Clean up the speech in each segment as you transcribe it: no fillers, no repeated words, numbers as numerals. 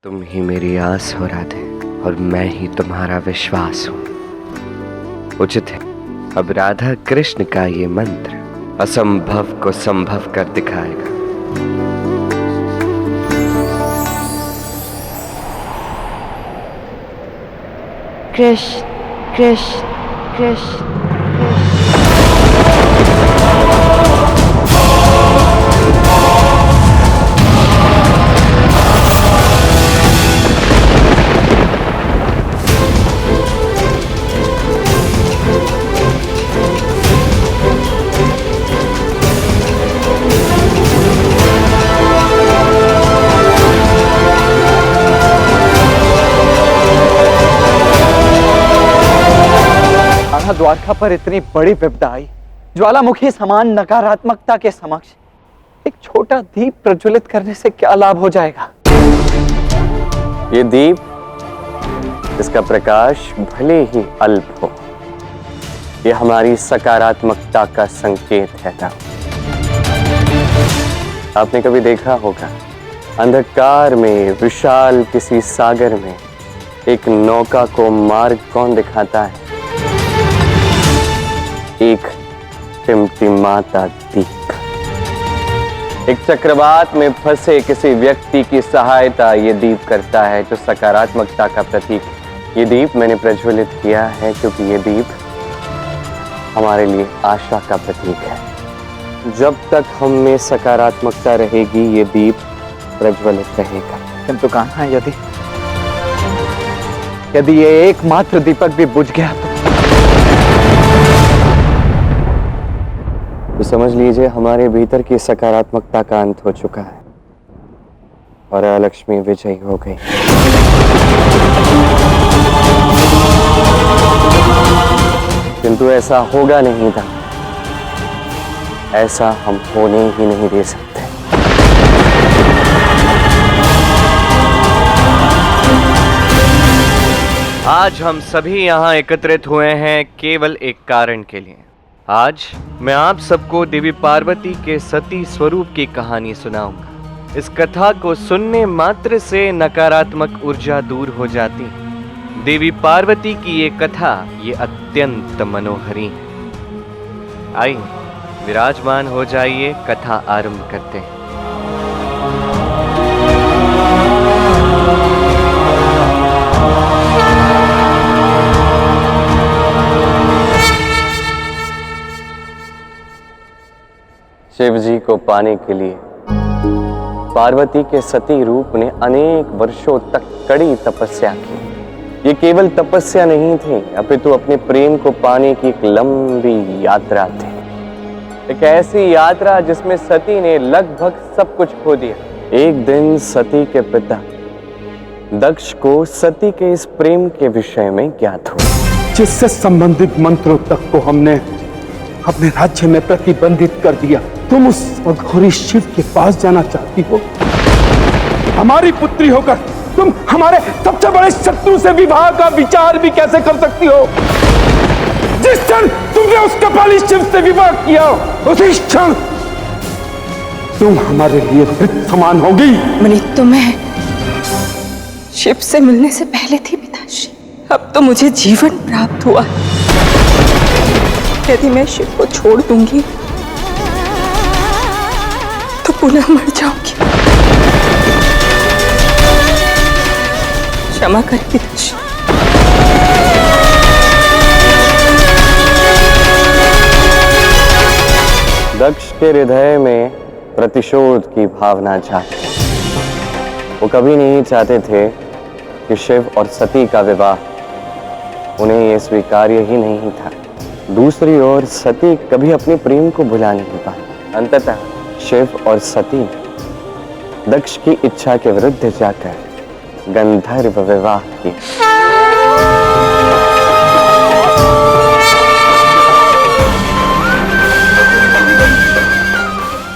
तुम ही मेरी आस हो राधे और मैं ही तुम्हारा विश्वास हूँ। उचित है अब राधा कृष्ण का ये मंत्र असंभव को संभव कर दिखाएगा। कृष्ण कृष्ण कृष्ण द्वारका पर इतनी बड़ी विपदा आई। ज्वालामुखी समान नकारात्मकता के समक्ष एक छोटा दीप प्रज्वलित करने से क्या लाभ हो जाएगा? ये दीप, इसका प्रकाश भले ही अल्प हो, ये हमारी सकारात्मकता का संकेत है ना। आपने कभी देखा होगा अंधकार में विशाल किसी सागर में एक नौका को मार्ग कौन दिखाता है? एक टिमटिमाता दीप। एक चक्रवात में फंसे किसी व्यक्ति की सहायता ये दीप करता है, जो सकारात्मकता का प्रतीक है। ये दीप मैंने प्रज्वलित किया है क्योंकि ये दीप हमारे लिए आशा का प्रतीक है। जब तक हम में सकारात्मकता रहेगी, ये दीप प्रज्वलित रहेगा। किंतु कहाँ, यदि ये एकमात्र दीपक भी बुझ गया तो समझ लीजिए हमारे भीतर की सकारात्मकता का अंत हो चुका है और अलक्ष्मी विजयी हो गई। किंतु ऐसा होगा नहीं था, ऐसा हम होने ही नहीं दे सकते। आज हम सभी यहाँ एकत्रित हुए हैं केवल एक कारण के लिए। आज मैं आप सबको देवी पार्वती के सती स्वरूप की कहानी सुनाऊंगा। इस कथा को सुनने मात्र से नकारात्मक ऊर्जा दूर हो जाती है। देवी पार्वती की ये कथा ये अत्यंत मनोहरी है। आइए विराजमान हो जाइए, कथा आरंभ करते हैं। शिव जी को पाने के लिए पार्वती के सती रूप ने अनेक वर्षों तक कड़ी तपस्या की। ये केवल तपस्या नहीं थी, अपितु अपने प्रेम को पाने की एक लंबी यात्रा थी। एक ऐसी यात्रा जिसमें सती ने लगभग सब कुछ खो दिया। एक दिन सती के पिता दक्ष को सती के इस प्रेम के विषय में ज्ञात हुआ, जिससे संबंधित मंत्रों तक को हमने अपने राज्य में प्रतिबंधित कर दिया। तुम उस अघोरी शिव के पास जाना चाहती हो? हमारी पुत्री होकर तुम हमारे सबसे बड़े शत्रु से विवाह का विचार भी कैसे कर सकती हो? जिस क्षण तुमने उस कपाली शिव से विवाह किया, उसी क्षण तुम हमारे लिए मृत समान होगी। मनी, तो मैं शिव से मिलने से पहले थी पिताश्री, अब तो मुझे जीवन प्राप्त हुआ। यदि मैं शिव को छोड़ दूंगी तो पुनः मर जाऊंगी। क्षमा कर पिताश्री। दक्ष के हृदय में प्रतिशोध की भावना जागी। वो कभी नहीं चाहते थे कि शिव और सती का विवाह उन्हें ये स्वीकार्य ही नहीं था। दूसरी ओर सती कभी अपने प्रेम को भुला नहीं पाई। अंततः शिव और सती दक्ष की इच्छा के विरुद्ध जाकर गंधर्व विवाह किया।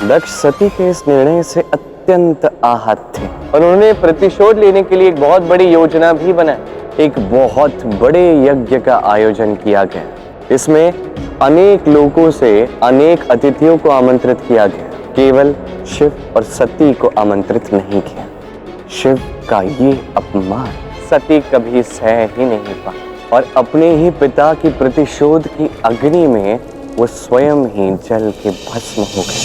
दक्ष सती के इस निर्णय से अत्यंत आहत थे और उन्होंने प्रतिशोध लेने के लिए एक बहुत बड़ी योजना भी बनाई। एक बहुत बड़े यज्ञ का आयोजन किया गया। इसमें अनेक लोगों से अनेक अतिथियों को आमंत्रित किया गया, केवल शिव और सती को आमंत्रित नहीं किया। शिव का ये अपमान सती कभी सह ही नहीं पाई और अपने ही पिता की प्रतिशोध की अग्नि में वो स्वयं ही जल के भस्म हो गए।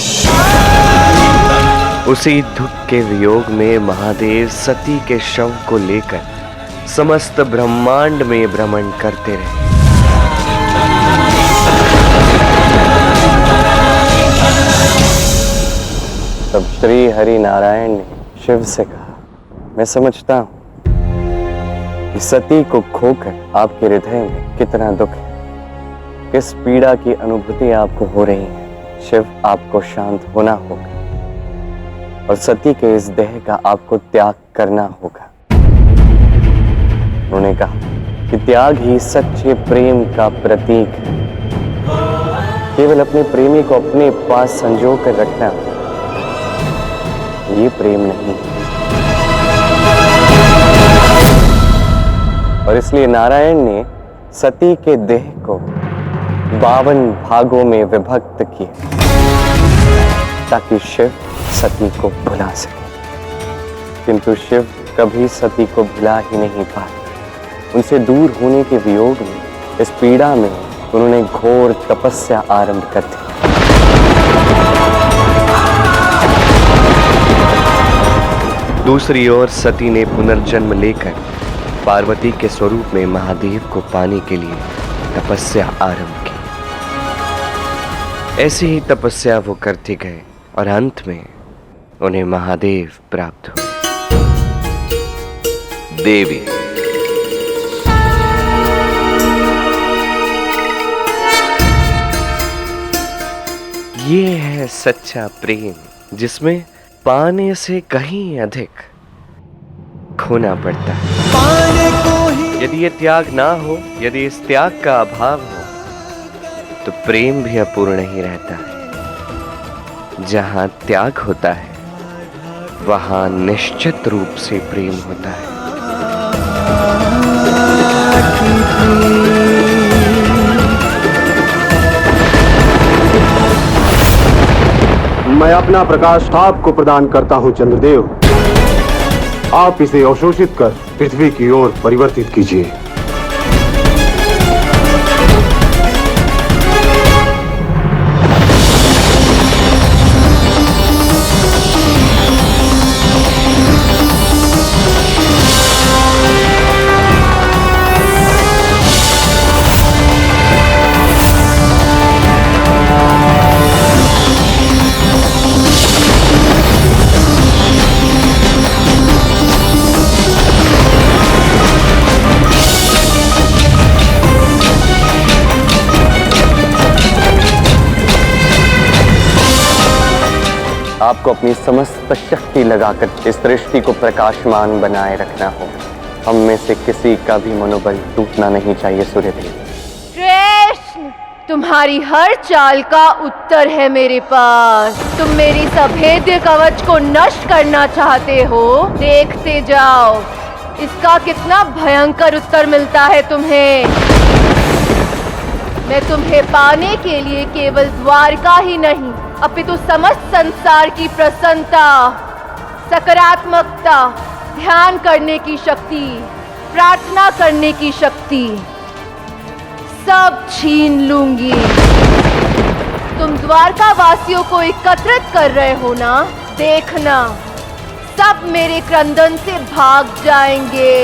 उसी दुख के वियोग में महादेव सती के शव को लेकर समस्त ब्रह्मांड में भ्रमण करते रहे। तब श्री हरि नारायण ने शिव से कहा, मैं समझता हूं कि सती को खोकर आपके हृदय में कितना दुख है, किस पीड़ा की अनुभूति आपको हो रही है। शिव, आपको शांत होना होगा और सती के इस देह का आपको त्याग करना होगा। उन्होंने कहा कि त्याग ही सच्चे प्रेम का प्रतीक है। केवल अपने प्रेमी को अपने पास संजो कर रखना ये प्रेम नहीं है। और इसलिए नारायण ने सती के देह को 52 भागों में विभक्त किया ताकि शिव सती को भुला सके। किंतु शिव कभी सती को भुला ही नहीं पाए। उनसे दूर होने के वियोग में, इस पीड़ा में उन्होंने घोर तपस्या आरंभ कर दी। दूसरी ओर सती ने पुनर्जन्म लेकर पार्वती के स्वरूप में महादेव को पाने के लिए तपस्या आरंभ की। ऐसी ही तपस्या वो करते गए और अंत में उन्हें महादेव प्राप्त हुए। देवी ये है सच्चा प्रेम, जिसमें पाने से कहीं अधिक खोना पड़ता है। यदि ये त्याग ना हो, यदि इस त्याग का अभाव हो, तो प्रेम भी अपूर्ण ही रहता है। जहां त्याग होता है वहां निश्चित रूप से प्रेम होता है। मैं अपना प्रकाश आपको प्रदान करता हूं चंद्रदेव। आप इसे अवशोषित कर पृथ्वी की ओर परिवर्तित कीजिए। आपको अपनी समस्त शक्ति लगाकर इस दृष्टि को प्रकाशमान बनाए रखना होगा। हम में से किसी का भी मनोबल टूटना नहीं चाहिए सूर्यदेव। कृष्ण, तुम्हारी हर चाल का उत्तर है मेरे पास। तुम मेरी सभेद्य कवच को नष्ट करना चाहते हो, देखते जाओ इसका कितना भयंकर उत्तर मिलता है तुम्हें। मैं तुम्हें पाने के लिए केवल द्वारका ही नहीं, अपितु समस्त संसार की प्रसन्नता, सकारात्मकता, ध्यान करने की शक्ति, प्रार्थना करने की शक्ति सब छीन लूंगी। तुम द्वारका वासियों को एकत्रित कर रहे हो ना? देखना, सब मेरे क्रंदन से भाग जाएंगे।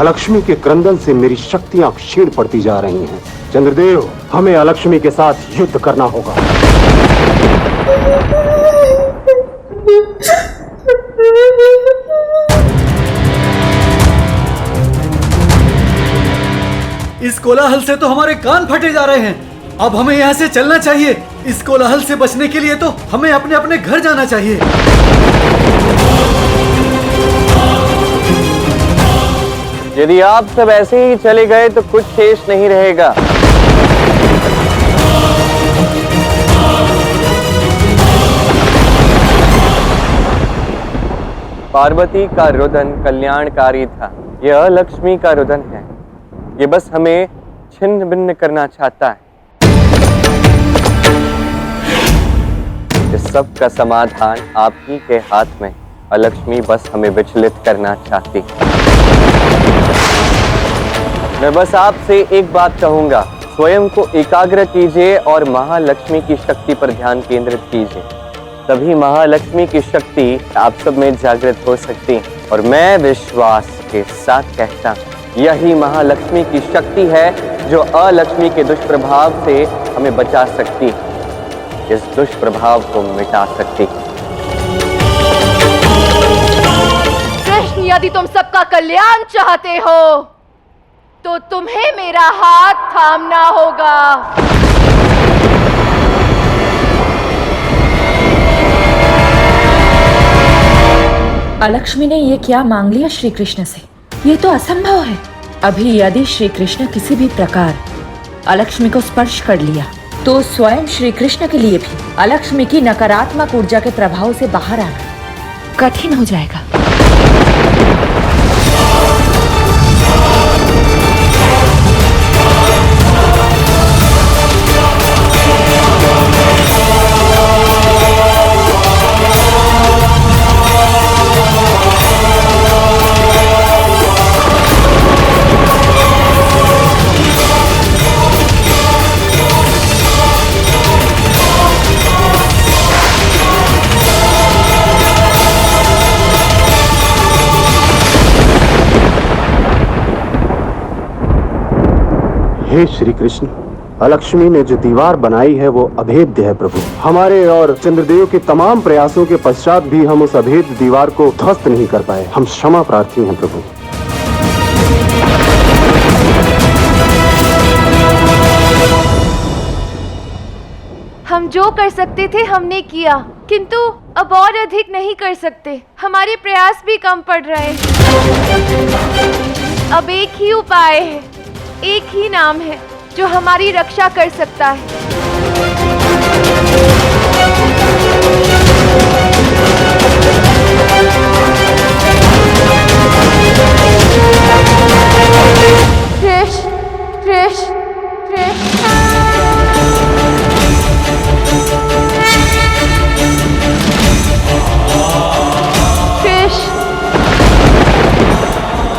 अलक्ष्मी के क्रंदन से मेरी शक्तियां क्षीण पड़ती जा रही हैं। चंद्रदेव, हमें अलक्ष्मी के साथ युद्ध करना होगा। इस कोलाहल से तो हमारे कान फटे जा रहे हैं। अब हमें यहाँ से चलना चाहिए। इस कोलाहल से बचने के लिए तो हमें अपने अपने घर जाना चाहिए। यदि आप सब ऐसे ही चले गए तो कुछ शेष नहीं रहेगा। पार्वती का रुदन कल्याणकारी था। यह लक्ष्मी का रुदन है। ये बस हमें छिन्न भिन्न करना चाहता है। इस सब का समाधान आप ही के हाथ में। लक्ष्मी बस हमें विचलित करना चाहती। मैं बस आपसे एक बात कहूंगा, स्वयं को एकाग्र कीजिए और महालक्ष्मी की शक्ति पर ध्यान केंद्रित कीजिए। तभी महालक्ष्मी की शक्ति आप सब में जागृत हो सकती है। और मैं विश्वास के साथ कहता हूं, यही महालक्ष्मी की शक्ति है जो अलक्ष्मी के दुष्प्रभाव से हमें बचा सकती है, इस दुष्प्रभाव को मिटा सकती है। कृष्ण, यदि तुम सबका कल्याण चाहते हो तो तुम्हें मेरा हाथ थामना होगा। अलक्ष्मी ने ये क्या मांग लिया श्री कृष्ण से? ये तो असंभव है। अभी यदि श्री कृष्ण किसी भी प्रकार अलक्ष्मी को स्पर्श कर लिया तो स्वयं श्री कृष्ण के लिए भी अलक्ष्मी की नकारात्मक ऊर्जा के प्रभाव से बाहर आना कठिन हो जाएगा। हे श्री कृष्ण, अलक्ष्मी ने जो दीवार बनाई है वो अभेद्य है प्रभु। हमारे और चंद्रदेव के तमाम प्रयासों के पश्चात भी हम उस अभेद्य दीवार को ध्वस्त नहीं कर पाए। हम क्षमा प्रार्थी हैं प्रभु। हम जो कर सकते थे हमने किया, किंतु अब और अधिक नहीं कर सकते। हमारे प्रयास भी कम पड़ रहे। अब एक ही उपाय है, एक ही नाम है जो हमारी रक्षा कर सकता है। कृष्ण, कृष्ण, कृष्ण।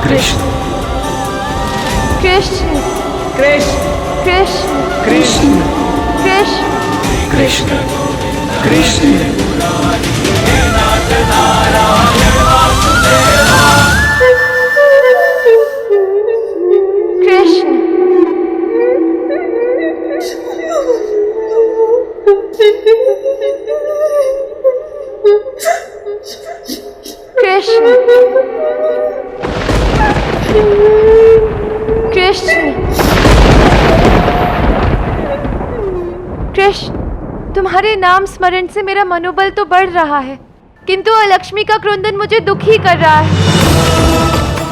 कृष्ण, कृष्ण, कृष्ण, कृष्ण, कृष्ण, कृष्ण, कृष्ण, कृष्ण। कृष्ण, कृष्ण, कृष्ण, कृष्ण। तुम्हारे नाम स्मरण से मेरा मनोबल तो बढ़ रहा है, किंतु अलक्ष्मी का क्रुंदन मुझे दुखी कर रहा है।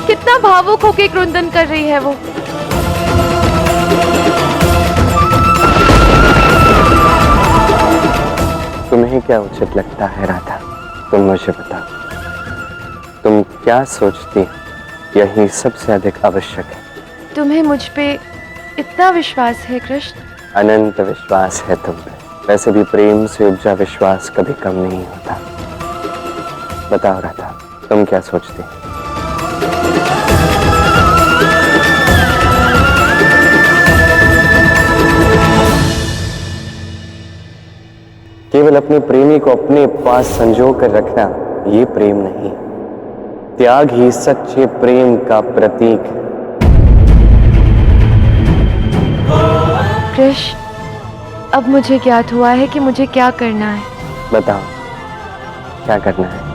कितना भावुक होकर क्रुंदन कर रही है वो। तुम्हें क्या उचित लगता है राधा? तुम मुझे बताओ, तुम क्या सोचती हो यही सबसे अधिक आवश्यक है? तुम्हें मुझ पे इतना विश्वास है कृष्ण? अनंत विश्वास है तुम पे। वैसे भी प्रेम से उपजा विश्वास कभी कम नहीं होता। बताओ राधा, तुम क्या सोचती हो? केवल अपने प्रेमी को अपने पास संजो कर रखना ये प्रेम नहीं, त्याग ही सच्चे प्रेम का प्रतीक है। कृष्ण, अब मुझे ज्ञात हुआ है कि मुझे क्या करना है। बताओ क्या करना है?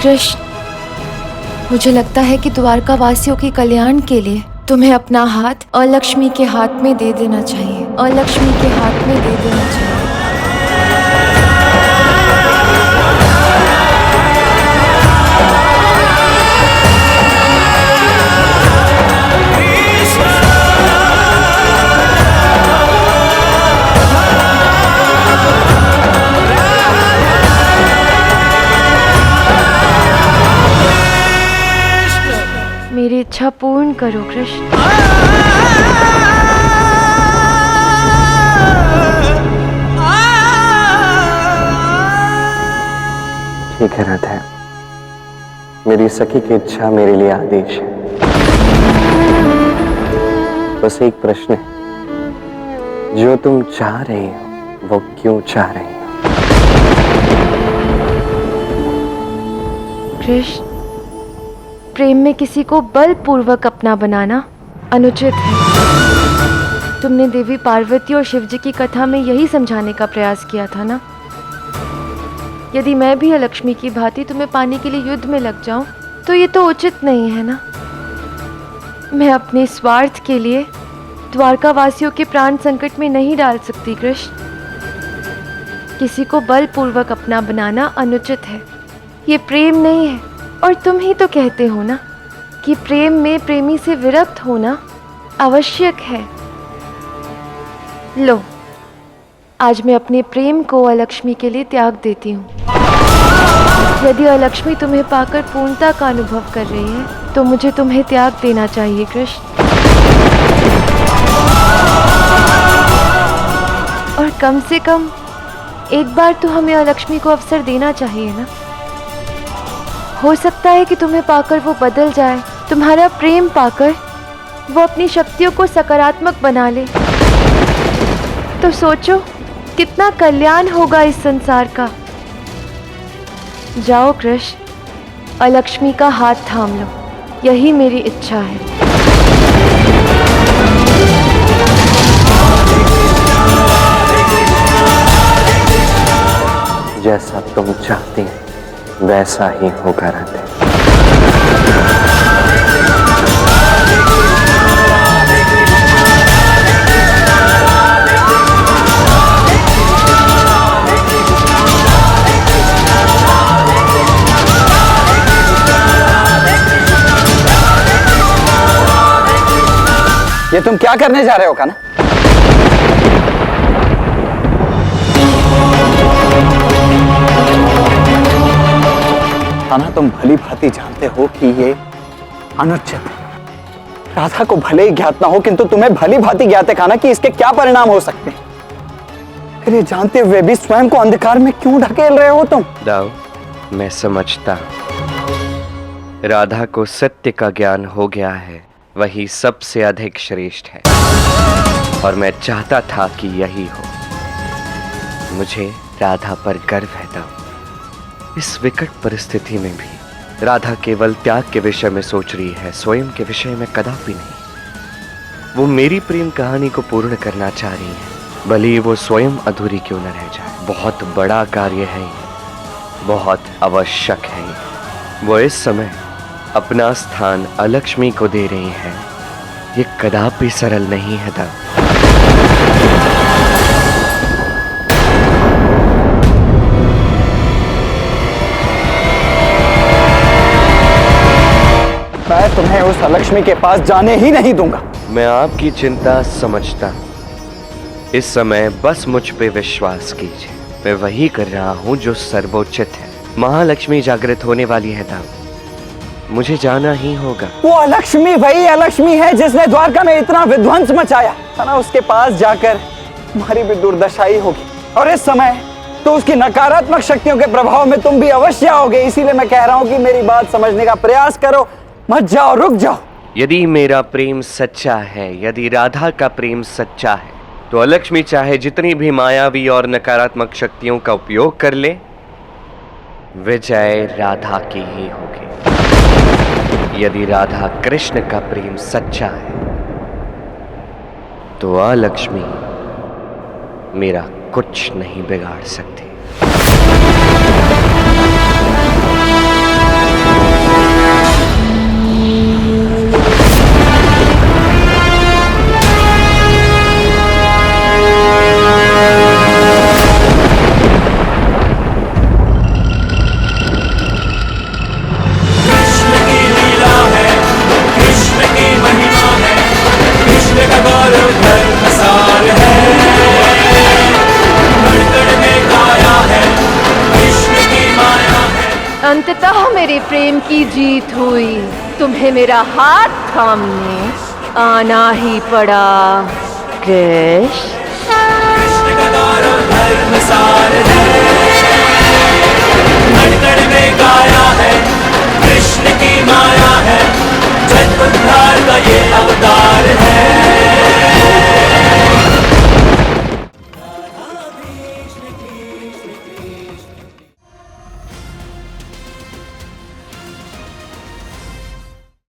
कृष्ण, मुझे लगता है कि द्वारका वासियों के कल्याण के लिए तुम्हें अपना हाथ अलक्ष्मी के हाथ में दे देना चाहिए। अलक्ष्मी के हाथ में दे देना चाहिए। मेरी इच्छा पूर्ण करो कृष्ण। ठीक है राधा, मेरी सखी की इच्छा मेरे लिए आदेश है। बस एक प्रश्न है, जो तुम चाह रही हो वो क्यों चाह रही हो? कृष्ण, प्रेम में किसी को बलपूर्वक अपना बनाना अनुचित है। तुमने देवी पार्वती और शिवजी की कथा में यही समझाने का प्रयास किया था ना। यदि मैं भी अलक्ष्मी की भांति तुम्हें पाने के लिए युद्ध में लग जाऊं तो ये तो उचित नहीं है ना। मैं अपने स्वार्थ के लिए द्वारका वासियों के प्राण संकट में नहीं डाल सकती कृष्ण। किसी को बलपूर्वक अपना बनाना अनुचित है। ये प्रेम नहीं है। और तुम ही तो कहते हो ना कि प्रेम में प्रेमी से विरक्त होना आवश्यक है। लो, आज मैं अपने प्रेम को अलक्ष्मी के लिए त्याग देती हूँ। यदि अलक्ष्मी तुम्हें पाकर पूर्णता का अनुभव कर रही है तो मुझे तुम्हें त्याग देना चाहिए कृष्ण। और कम से कम एक बार तो हमें अलक्ष्मी को अवसर देना चाहिए ना। हो सकता है कि तुम्हें पाकर वो बदल जाए, तुम्हारा प्रेम पाकर वो अपनी शक्तियों को सकारात्मक बना ले। तो सोचो कितना कल्याण होगा इस संसार का। जाओ कृष्ण, अलक्ष्मी का हाथ थाम लो, यही मेरी इच्छा है। जैसा तुम चाहती हो वैसा ही होगा राधे। ये तुम क्या करने जा रहे हो कान्हा? कान्हा, तुम भली भांति जानते हो कि ये अनुचित है। राधा को भले ही ज्ञात ना हो किंतु तुम्हें भली भांति ज्ञात है कान्हा कि इसके क्या परिणाम हो सकते हैं। फिर ये जानते हुए भी स्वयं को अंधकार में क्यों ढकेल रहे हो तुम? दाऊ, मैं समझता हूं। राधा को सत्य का ज्ञान हो गया है, वही सबसे अधिक श्रेष्ठ है। और मैं चाहता था कि यही हो। मुझे राधा पर गर्व है दाऊ। इस विकट परिस्थिति में भी राधा केवल त्याग के विषय में सोच रही है, स्वयं के विषय में कदापि नहीं। वो मेरी प्रेम कहानी को पूर्ण करना चाह रही है, भले ही वो स्वयं अधूरी क्यों न रह जाए। बहुत बड़ा कार्य है ये, बहुत आवश्यक है ये। वो इस समय अपना स्थान अलक्ष्मी को दे रही है। ये कदापि सरल नहीं है दाऊ। मैं तुम्हें उस अलक्ष्मी के पास जाने ही नहीं दूंगा। मैं आपकी चिंता समझता हूं। इस समय बस मुझ पे विश्वास कीजिए। मैं वही कर रहा हूं जो सर्वोचित है। महालक्ष्मी जागृत होने वाली है दाऊ। मुझे जाना ही होगा। वो अलक्ष्मी वही अलक्ष्मी है जिसने द्वारका में इतना विध्वंस मचाया था ना। उसके पास जाकर तुम्हारी भी दुर्दशा ही होगी। और इस समय तो उसकी नकारात्मक शक्तियों के प्रभाव में तुम भी अवश्य आओगे। इसीलिए मैं कह रहा हूं कि मेरी बात समझने का प्रयास करो, मत जाओ, रुक जाओ। यदि मेरा प्रेम सच्चा है, यदि राधा का प्रेम सच्चा है, तो अलक्ष्मी चाहे जितनी भी मायावी और नकारात्मक शक्तियों का उपयोग कर ले, विजय राधा की ही होगी। यदि राधा कृष्ण का प्रेम सच्चा है, तो अलक्ष्मी मेरा कुछ नहीं बिगाड़ सकती। अंततः मेरे प्रेम की जीत हुई। तुम्हें मेरा हाथ थामने आना ही पड़ा। कृष्ण में गाया है, कृष्ण की माया है, जन उद्धार का ये अवतार है।